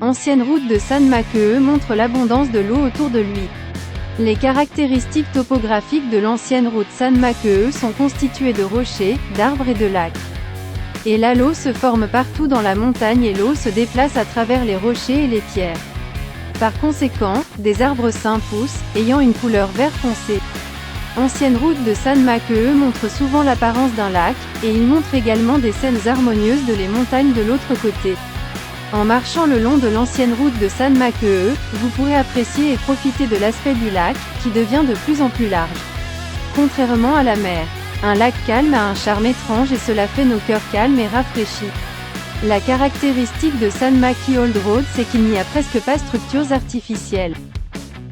ancienne route de San Makee montre l'abondance de l'eau autour de lui. Les caractéristiques topographiques de l'ancienne route San Makee sont constituées de rochers, d'arbres et de lacs. Et là l'eau se forme partout dans la montagne et l'eau se déplace à travers les rochers et les pierres. Par conséquent, des arbres sains poussent, ayant une couleur vert foncé. Ancienne route de San Makee montre souvent l'apparence d'un lac, et il montre également des scènes harmonieuses de les montagnes de l'autre côté. En marchant le long de l'ancienne route de San Makee, vous pourrez apprécier et profiter de l'aspect du lac, qui devient de plus en plus large. Contrairement à la mer, un lac calme a un charme étrange et cela fait nos cœurs calmes et rafraîchis. La caractéristique de San Makee Old Road, c'est qu'il n'y a presque pas structures artificielles.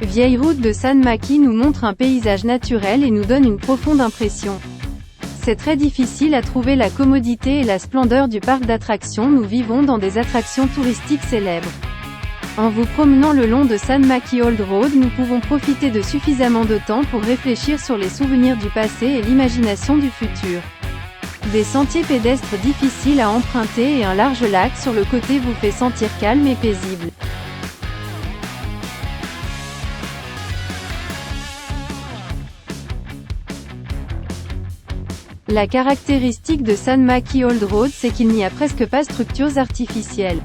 Vieille route de San Makee nous montre un paysage naturel et nous donne une profonde impression. C'est très difficile à trouver la commodité et la splendeur du parc d'attractions. Nous vivons dans des attractions touristiques célèbres. En vous promenant le long de San Makee Old Road, nous pouvons profiter de suffisamment de temps pour réfléchir sur les souvenirs du passé et l'imagination du futur. Des sentiers pédestres difficiles à emprunter et un large lac sur le côté vous fait sentir calme et paisible. La caractéristique de San Makee Old Road, c'est qu'il n'y a presque pas structures artificielles.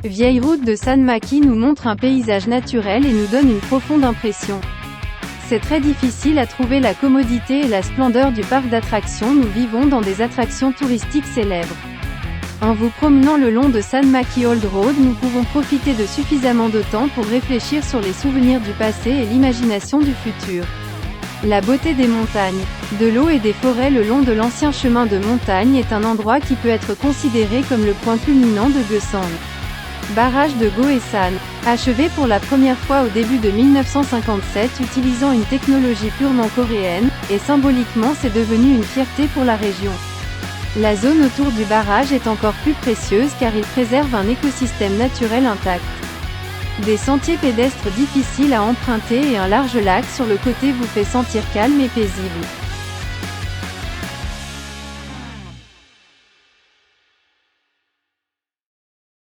Vieille route de San Makee nous montre un paysage naturel et nous donne une profonde impression. C'est très difficile à trouver la commodité et la splendeur du parc d'attractions. Nous vivons dans des attractions touristiques célèbres. En vous promenant le long de San Makee Old Road, nous pouvons profiter de suffisamment de temps pour réfléchir sur les souvenirs du passé et l'imagination du futur. La beauté des montagnes, de l'eau et des forêts le long de l'ancien chemin de montagne est un endroit qui peut être considéré comme le point culminant de Goesang. Barrage de Goessan, achevé pour la première fois au début de 1957 utilisant une technologie purement coréenne, et symboliquement c'est devenu une fierté pour la région. La zone autour du barrage est encore plus précieuse car il préserve un écosystème naturel intact. Des sentiers pédestres difficiles à emprunter et un large lac sur le côté vous fait sentir calme et paisible.